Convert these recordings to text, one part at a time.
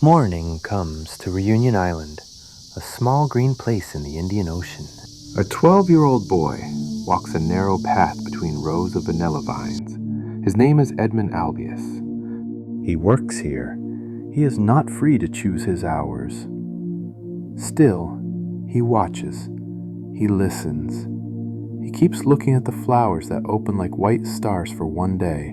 Morning comes to Reunion Island, a small green place in the Indian Ocean. A 12-year-old boy walks a narrow path between rows of vanilla vines. His name is Edmond Albius. He works here. He is not free to choose his hours. Still, he watches. He listens. He keeps looking at the flowers that open like white stars for one day,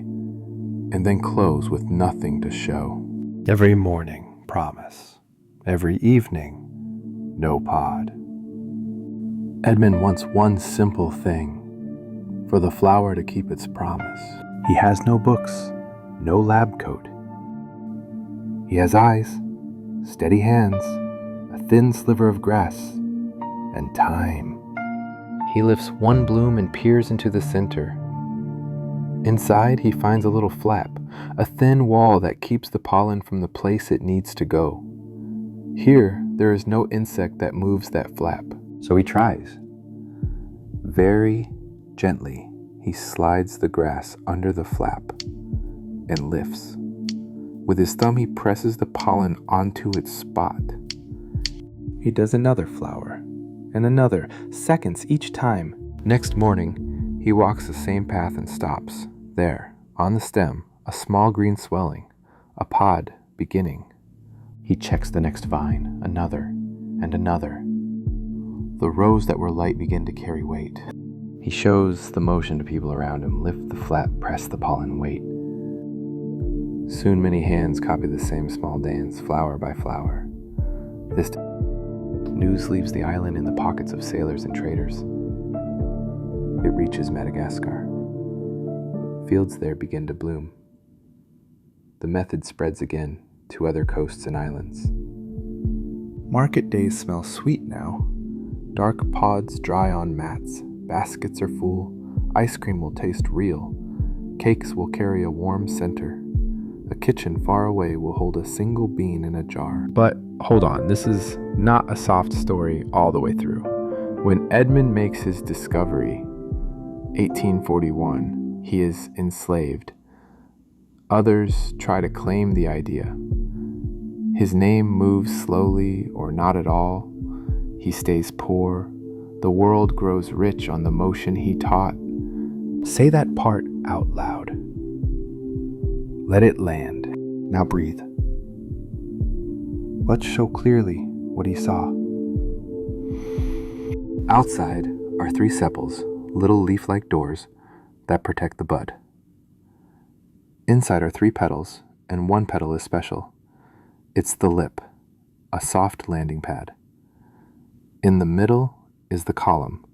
and then close with nothing to show. Every morning, promise. Every evening, no pod. Edmond wants one simple thing, for the flower to keep its promise. He has no books, no lab coat. He has eyes, steady hands, a thin sliver of grass, and time. He lifts one bloom and peers into the center. Inside, he finds a little flap, a thin wall that keeps the pollen from the place it needs to go. Here, there is no insect that moves that flap, so he tries. Very gently, he slides the grass under the flap and lifts. With his thumb, he presses the pollen onto its spot. He does another flower, and another, seconds each time. Next morning, he walks the same path and stops. There, on the stem, a small green swelling, a pod beginning. He checks the next vine, another, and another. The rows that were light begin to carry weight. He shows the motion to people around him. Lift the flap, press the pollen, wait. Soon many hands copy the same small dance, flower by flower. This news leaves the island in the pockets of sailors and traders. It reaches Madagascar. Fields there begin to bloom. The method spreads again to other coasts and islands. Market days smell sweet now. Dark pods dry on mats. Baskets are full. Ice cream will taste real. Cakes will carry a warm center. A kitchen far away will hold a single bean in a jar. But hold on, this is not a soft story all the way through. When Edmond makes his discovery, 1841, he is enslaved. Others try to claim the idea. His name moves slowly or not at all. He stays poor. The world grows rich on the motion he taught. Say that part out loud. Let it land. Now breathe. Let's show clearly what he saw. Outside are 3 sepals, little leaf-like doors that protect the bud. Inside are 3 petals, and 1 petal is special. It's the lip, a soft landing pad. In the middle is the column,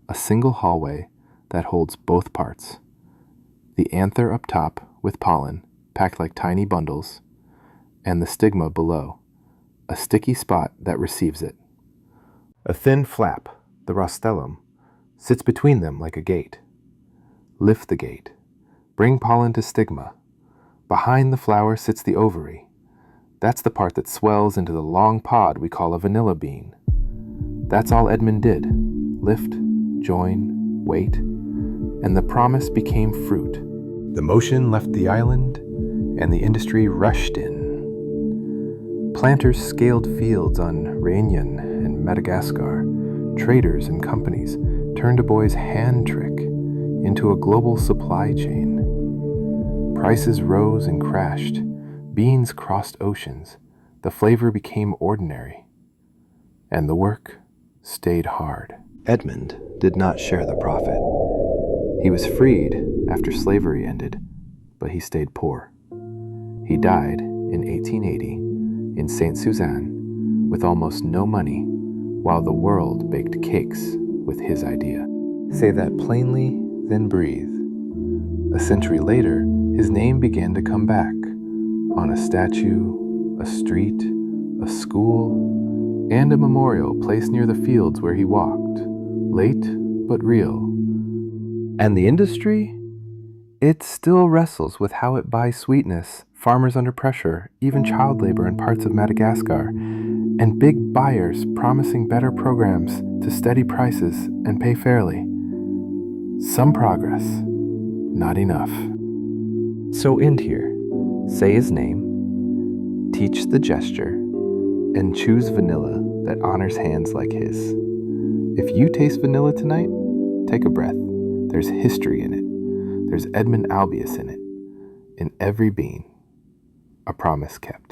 a single hallway that holds both parts. The anther up top with pollen, packed like tiny bundles, and the stigma below, a sticky spot that receives it. A thin flap, the rostellum, sits between them like a gate. Lift the gate. Bring pollen to stigma. Behind the flower sits the ovary. That's the part that swells into the long pod we call a vanilla bean. That's all Edmond did. Lift, join, wait, and the promise became fruit. The motion left the island, and the industry rushed in. Planters scaled fields on Réunion and Madagascar. Traders and companies turned a boy's hand trick into a global supply chain. Prices rose and crashed. Beans crossed oceans. The flavor became ordinary. And the work stayed hard. Edmond did not share the profit. He was freed after slavery ended, but he stayed poor. He died in 1880 in Saint Suzanne with almost no money, while the world baked cakes with his idea. Say that plainly, then breathe. A century later, his name began to come back on a statue, a street, a school, and a memorial placed near the fields where he walked, late but real. And the industry? It still wrestles with how it buys sweetness, farmers under pressure, even child labor in parts of Madagascar, and big buyers promising better programs to steady prices and pay fairly. Some progress, not enough. So end here. Say his name, Teach the gesture and choose vanilla that honors hands like his. If you taste vanilla tonight, take a breath. There's history in it. There's Edmond Albius in it. In every bean. A promise kept.